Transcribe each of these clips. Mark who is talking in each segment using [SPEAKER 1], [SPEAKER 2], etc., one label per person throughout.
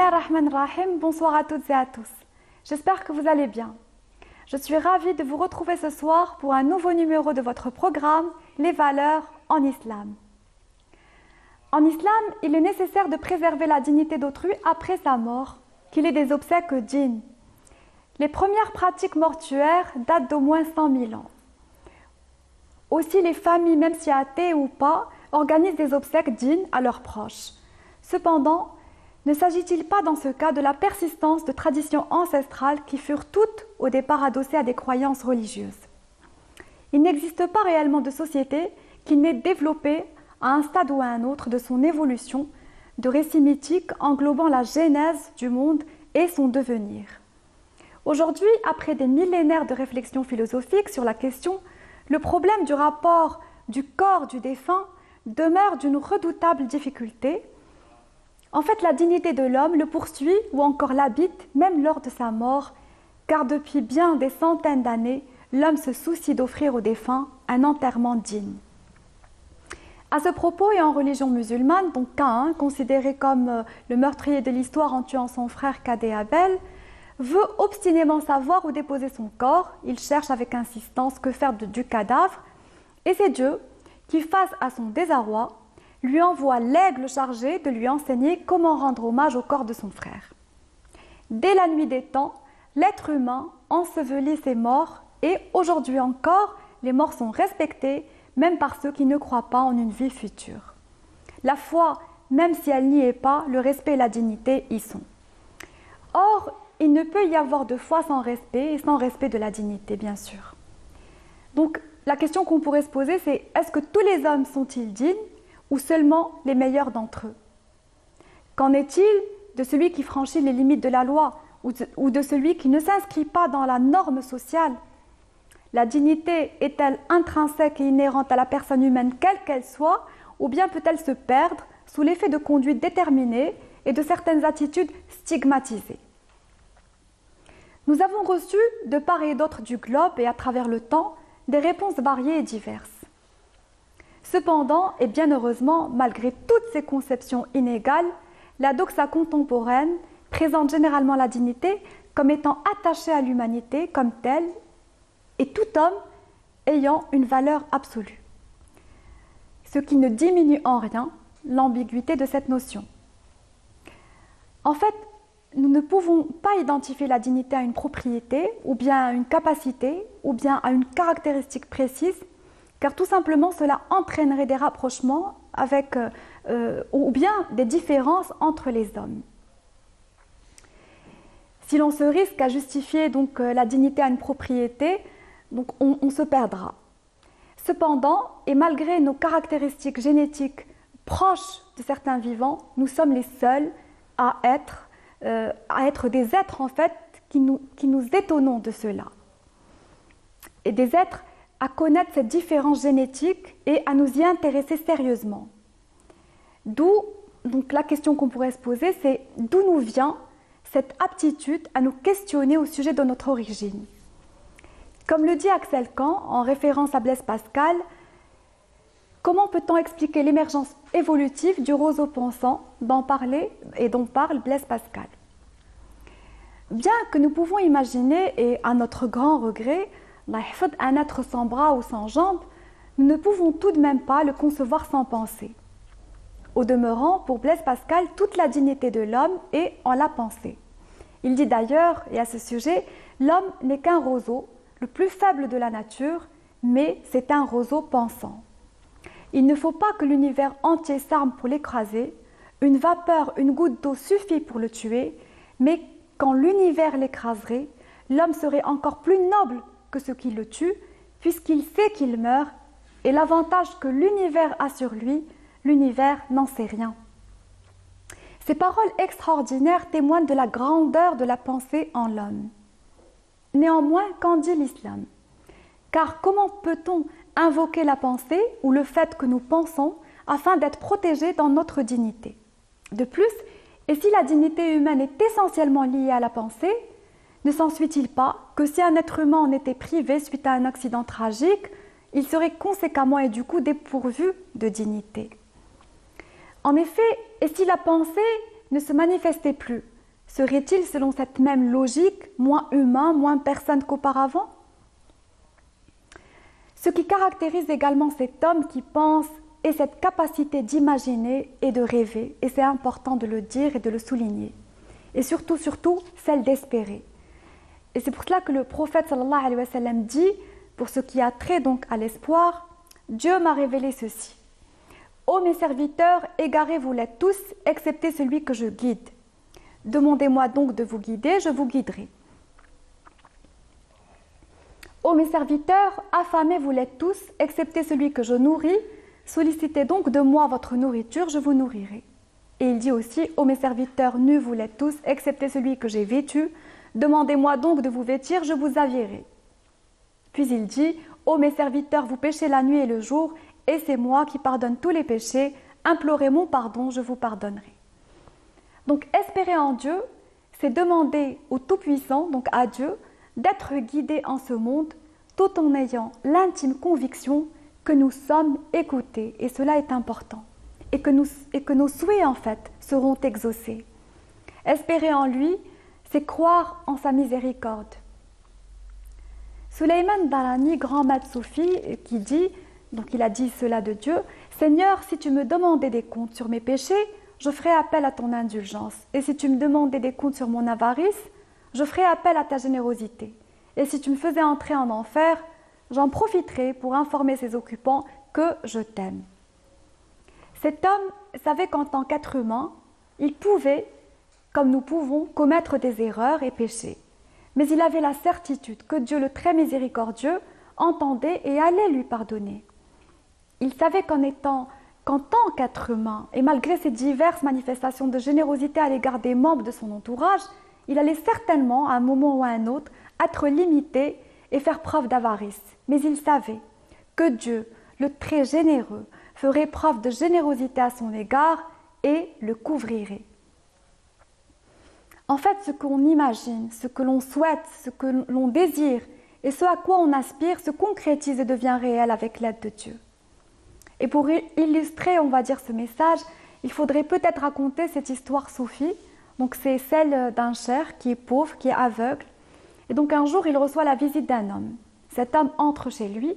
[SPEAKER 1] Bismillah ar-Rahman ar-Rahim, bonsoir à toutes et à tous. J'espère que vous allez bien. Je suis ravie de vous retrouver ce soir pour un nouveau numéro de votre programme Les valeurs en islam. En islam, il est nécessaire de préserver la dignité d'autrui après sa mort, qu'il ait des obsèques dignes. Les premières pratiques mortuaires datent d'au moins 100 000 ans. Aussi, les familles, même si athées ou pas, organisent des obsèques dignes à leurs proches. Cependant, ne s'agit-il pas dans ce cas de la persistance de traditions ancestrales qui furent toutes au départ adossées à des croyances religieuses? Il n'existe pas réellement de société qui n'ait développé à un stade ou à un autre de son évolution de récits mythiques englobant la genèse du monde et son devenir. Aujourd'hui, après des millénaires de réflexions philosophiques sur la question, le problème du rapport du corps du défunt demeure d'une redoutable difficulté. En fait, la dignité de l'homme le poursuit ou encore l'habite même lors de sa mort, car depuis bien des centaines d'années, l'homme se soucie d'offrir au défunt un enterrement digne. À ce propos, et en religion musulmane, donc Caïn, considéré comme le meurtrier de l'histoire en tuant son frère cadet Abel, veut obstinément savoir où déposer son corps. Il cherche avec insistance que faire du cadavre, et c'est Dieu qui, face à son désarroi, lui envoie l'aigle chargé de lui enseigner comment rendre hommage au corps de son frère. Dès la nuit des temps, l'être humain ensevelit ses morts, et aujourd'hui encore, les morts sont respectés, même par ceux qui ne croient pas en une vie future. La foi, même si elle n'y est pas, le respect et la dignité y sont. Or, il ne peut y avoir de foi sans respect et sans respect de la dignité, bien sûr. Donc, la question qu'on pourrait se poser, c'est est-ce que tous les hommes sont-ils dignes ou seulement les meilleurs d'entre eux? Qu'en est-il de celui qui franchit les limites de la loi ou de celui qui ne s'inscrit pas dans la norme sociale? La dignité est-elle intrinsèque et inhérente à la personne humaine, quelle qu'elle soit, ou bien peut-elle se perdre sous l'effet de conduites déterminées et de certaines attitudes stigmatisées? Nous avons reçu, de part et d'autre du globe et à travers le temps, des réponses variées et diverses. Cependant, et bien heureusement, malgré toutes ces conceptions inégales, la doxa contemporaine présente généralement la dignité comme étant attachée à l'humanité comme telle, et tout homme ayant une valeur absolue. Ce qui ne diminue en rien l'ambiguïté de cette notion. En fait, nous ne pouvons pas identifier la dignité à une propriété, ou bien à une capacité, ou bien à une caractéristique précise, car tout simplement cela entraînerait des rapprochements avec, ou bien des différences entre les hommes. Si l'on se risque à justifier donc la dignité à une propriété, donc on se perdra. Cependant, et malgré nos caractéristiques génétiques proches de certains vivants, nous sommes les seuls à être des êtres en fait qui nous étonnons de cela. Et des êtres à connaître cette différence génétique et à nous y intéresser sérieusement. D'où, donc la question qu'on pourrait se poser, c'est d'où nous vient cette aptitude à nous questionner au sujet de notre origine. Comme le dit Axel Kahn, en référence à Blaise Pascal, comment peut-on expliquer l'émergence évolutive du roseau pensant dont parle Blaise Pascal? Bien que nous pouvons imaginer, et à notre grand regret, un être sans bras ou sans jambes, nous ne pouvons tout de même pas le concevoir sans pensée. Au demeurant, pour Blaise Pascal, toute la dignité de l'homme est en la pensée. Il dit d'ailleurs, et à ce sujet, l'homme n'est qu'un roseau, le plus faible de la nature, mais c'est un roseau pensant. Il ne faut pas que l'univers entier s'arme pour l'écraser, une vapeur, une goutte d'eau suffit pour le tuer, mais quand l'univers l'écraserait, l'homme serait encore plus noble que ce qui le tue, puisqu'il sait qu'il meurt, et l'avantage que l'univers a sur lui, l'univers n'en sait rien. Ces paroles extraordinaires témoignent de la grandeur de la pensée en l'homme. Néanmoins, qu'en dit l'islam? Car comment peut-on invoquer la pensée ou le fait que nous pensons afin d'être protégés dans notre dignité? De plus, et si la dignité humaine est essentiellement liée à la pensée, ne s'ensuit-il pas que si un être humain en était privé suite à un accident tragique, il serait conséquemment et du coup dépourvu de dignité? En effet, et si la pensée ne se manifestait plus, serait-il selon cette même logique moins humain, moins personne qu'auparavant? Ce qui caractérise également cet homme qui pense est cette capacité d'imaginer et de rêver, et c'est important de le dire et de le souligner, et surtout celle d'espérer. Et c'est pour cela que le prophète sallallahu alayhi wa sallam dit, pour ce qui a trait donc à l'espoir, Dieu m'a révélé ceci. Ô mes serviteurs, égarez-vous l'êtes tous, excepté celui que je guide. Demandez-moi donc de vous guider, je vous guiderai. Ô mes serviteurs, affamez-vous l'êtes tous, excepté celui que je nourris, sollicitez donc de moi votre nourriture, je vous nourrirai. Et il dit aussi, ô mes serviteurs, nus vous l'êtes tous, excepté celui que j'ai vêtu, demandez-moi donc de vous vêtir, je vous habillerai. Puis il dit, ô mes serviteurs, vous péchez la nuit et le jour, et c'est moi qui pardonne tous les péchés, implorez mon pardon, je vous pardonnerai. Donc espérer en Dieu, c'est demander au Tout-Puissant, donc à Dieu, d'être guidé en ce monde, tout en ayant l'intime conviction que nous sommes écoutés, et cela est important, et que nos souhaits en fait seront exaucés. Espérer en lui, c'est croire en sa miséricorde. Sulayman Darani, grand maître soufi, qui dit, donc il a dit cela de Dieu, « Seigneur, si tu me demandais des comptes sur mes péchés, je ferai appel à ton indulgence. Et si tu me demandais des comptes sur mon avarice, je ferai appel à ta générosité. Et si tu me faisais entrer en enfer, j'en profiterai pour informer ses occupants que je t'aime. » Cet homme savait qu'en tant qu'être humain, il pouvait, comme nous pouvons, commettre des erreurs et pécher. Mais il avait la certitude que Dieu, le très miséricordieux, entendait et allait lui pardonner. Il savait qu'en tant qu'être humain, et malgré ses diverses manifestations de générosité à l'égard des membres de son entourage, il allait certainement, à un moment ou à un autre, être limité et faire preuve d'avarice. Mais il savait que Dieu, le très généreux, ferait preuve de générosité à son égard et le couvrirait. En fait, ce qu'on imagine, ce que l'on souhaite, ce que l'on désire et ce à quoi on aspire se concrétise et devient réel avec l'aide de Dieu. Et pour illustrer, on va dire, ce message, il faudrait peut-être raconter cette histoire soufie. Donc c'est celle d'un cheikh qui est pauvre, qui est aveugle. Et donc un jour, il reçoit la visite d'un homme. Cet homme entre chez lui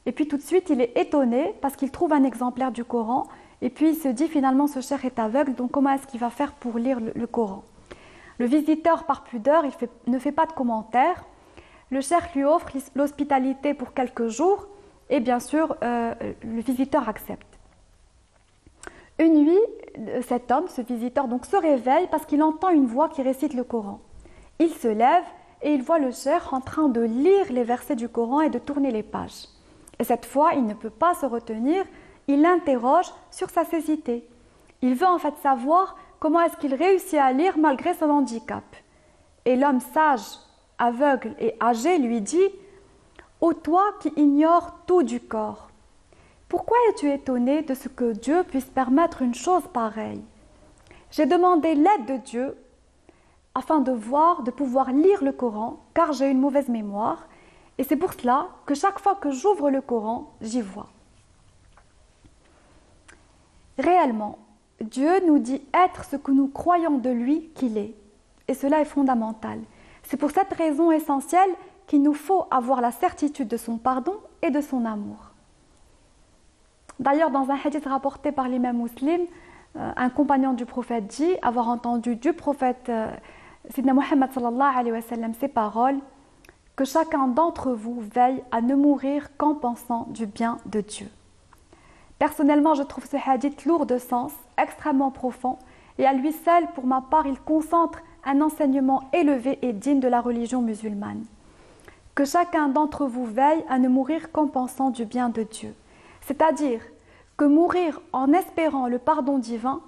[SPEAKER 1] et puis tout de suite, il est étonné parce qu'il trouve un exemplaire du Coran et puis il se dit finalement ce cheikh est aveugle, donc comment est-ce qu'il va faire pour lire le Coran? Le visiteur, par pudeur, ne fait pas de commentaires. Le cheikh lui offre l'hospitalité pour quelques jours et bien sûr, le visiteur accepte. Une nuit, cet homme, ce visiteur, donc, se réveille parce qu'il entend une voix qui récite le Coran. Il se lève et il voit le cheikh en train de lire les versets du Coran et de tourner les pages. Et cette fois, il ne peut pas se retenir, il l'interroge sur sa cécité. Il veut en fait savoir comment est-ce qu'il réussit à lire malgré son handicap. Et l'homme sage, aveugle et âgé lui dit « Ô toi qui ignores tout du corps, pourquoi es-tu étonné de ce que Dieu puisse permettre une chose pareille? J'ai demandé l'aide de Dieu afin de pouvoir lire le Coran, car j'ai une mauvaise mémoire, et c'est pour cela que chaque fois que j'ouvre le Coran, j'y vois. » Réellement, Dieu nous dit être ce que nous croyons de lui qu'il est, et cela est fondamental. C'est pour cette raison essentielle qu'il nous faut avoir la certitude de son pardon et de son amour. D'ailleurs, dans un hadith rapporté par l'imam Muslim, un compagnon du prophète dit avoir entendu du prophète Sidna Muhammad sallallahu alayhi wa sallam ces paroles, que chacun d'entre vous veille à ne mourir qu'en pensant du bien de Dieu. Personnellement, je trouve ce hadith lourd de sens, extrêmement profond, et à lui seul, pour ma part, il concentre un enseignement élevé et digne de la religion musulmane. Que chacun d'entre vous veille à ne mourir qu'en pensant du bien de Dieu. C'est-à-dire que mourir en espérant le pardon divin,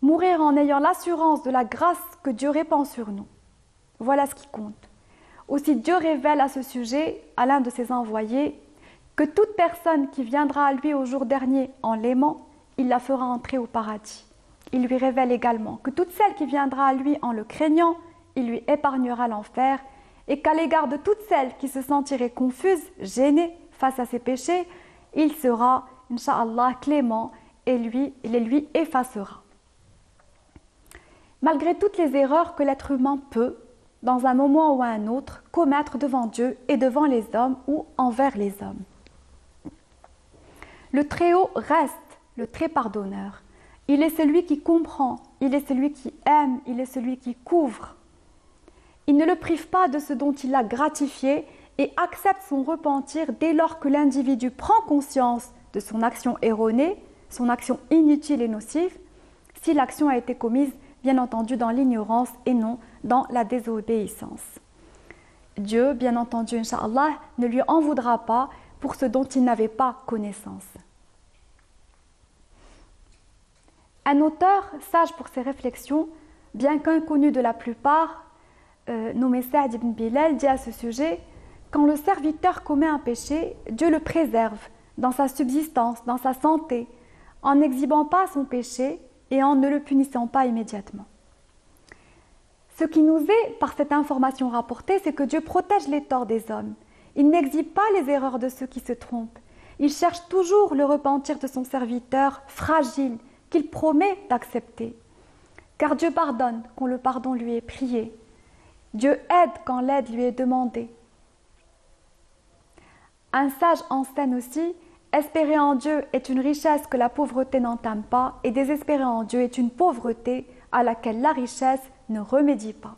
[SPEAKER 1] mourir en ayant l'assurance de la grâce que Dieu répand sur nous. Voilà ce qui compte. Aussi Dieu révèle à ce sujet, à l'un de ses envoyés, que toute personne qui viendra à lui au jour dernier en l'aimant, il la fera entrer au paradis. Il lui révèle également que toute celle qui viendra à lui en le craignant, il lui épargnera l'enfer, et qu'à l'égard de toutes celles qui se sentiraient confuses, gênées face à ses péchés, il sera, Inch'Allah, clément et les lui effacera. malgré toutes les erreurs que l'être humain peut, dans un moment ou à un autre, commettre devant Dieu et devant les hommes ou envers les hommes. Le Très-Haut reste le très pardonneur. Il est celui qui comprend, il est celui qui aime, il est celui qui couvre. Il ne le prive pas de ce dont il l'a gratifié et accepte son repentir dès lors que l'individu prend conscience de son action erronée, son action inutile et nocive, si l'action a été commise, bien entendu, dans l'ignorance et non dans la désobéissance. Dieu, bien entendu, Inch'Allah, ne lui en voudra pas pour ce dont il n'avait pas connaissance. Un auteur, sage pour ses réflexions, bien qu'inconnu de la plupart, nommé Saad ibn Bilal, dit à ce sujet: quand le serviteur commet un péché, Dieu le préserve dans sa subsistance, dans sa santé, en n'exhibant pas son péché et en ne le punissant pas immédiatement. Ce qui nous est, par cette information rapportée, c'est que Dieu protège les torts des hommes. Il n'exhibe pas les erreurs de ceux qui se trompent. Il cherche toujours le repentir de son serviteur fragile, qu'il promet d'accepter. Car Dieu pardonne quand le pardon lui est prié. Dieu aide quand l'aide lui est demandée. Un sage enseigne aussi: espérer en Dieu est une richesse que la pauvreté n'entame pas, et désespérer en Dieu est une pauvreté à laquelle la richesse ne remédie pas.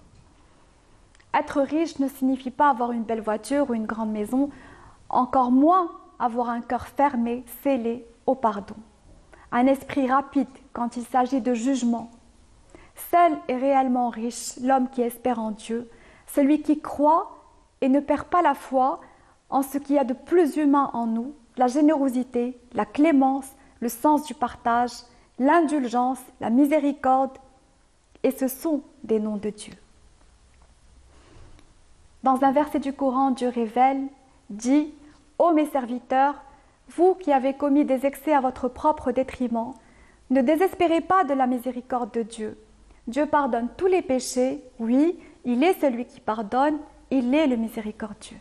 [SPEAKER 1] Être riche ne signifie pas avoir une belle voiture ou une grande maison, encore moins avoir un cœur fermé, scellé au pardon. Un esprit rapide quand il s'agit de jugement. Seul est réellement riche l'homme qui espère en Dieu, celui qui croit et ne perd pas la foi en ce qu'il y a de plus humain en nous, la générosité, la clémence, le sens du partage, l'indulgence, la miséricorde, et ce sont des noms de Dieu. Dans un verset du Coran, Dieu révèle, dit: ô mes serviteurs, vous qui avez commis des excès à votre propre détriment, ne désespérez pas de la miséricorde de Dieu. Dieu pardonne tous les péchés, oui, il est celui qui pardonne, il est le miséricordieux.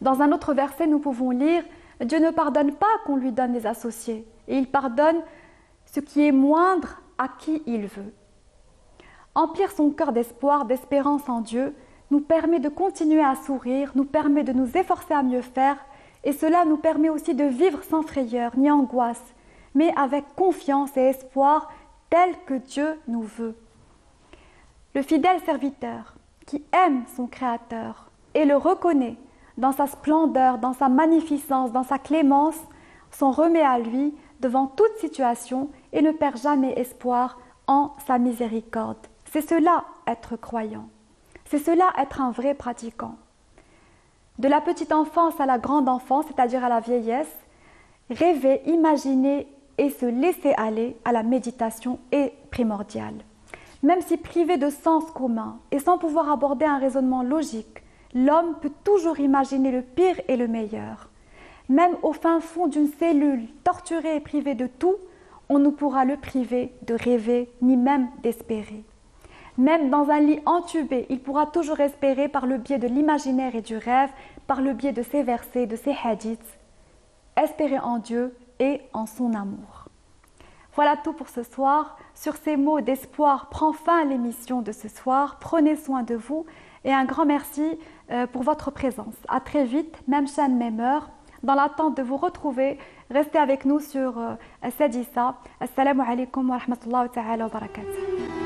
[SPEAKER 1] Dans un autre verset, nous pouvons lire: Dieu ne pardonne pas qu'on lui donne des associés, et il pardonne ce qui est moindre à qui il veut. Emplir son cœur d'espoir, d'espérance en Dieu, nous permet de continuer à sourire, nous permet de nous efforcer à mieux faire, et cela nous permet aussi de vivre sans frayeur ni angoisse, mais avec confiance et espoir tel que Dieu nous veut. Le fidèle serviteur qui aime son Créateur et le reconnaît dans sa splendeur, dans sa magnificence, dans sa clémence, s'en remet à lui devant toute situation et ne perd jamais espoir en sa miséricorde. C'est cela être croyant, c'est cela être un vrai pratiquant. De la petite enfance à la grande enfance, c'est-à-dire à la vieillesse, rêver, imaginer et se laisser aller à la méditation est primordial. Même si privé de sens commun et sans pouvoir aborder un raisonnement logique, l'homme peut toujours imaginer le pire et le meilleur. Même au fin fond d'une cellule, torturé et privé de tout, on ne pourra le priver de rêver, ni même d'espérer. Même dans un lit entubé, il pourra toujours espérer par le biais de l'imaginaire et du rêve, par le biais de ses versets, de ses hadiths, espérer en Dieu et en son amour. Voilà tout pour ce soir. Sur ces mots d'espoir prend fin l'émission de ce soir. Prenez soin de vous et un grand merci pour votre présence. À très vite, même chaîne, même heure. Dans l'attente de vous retrouver, restez avec nous sur Sadissa. Assalamu alaikum wa rahmatullahi wa barakatuh.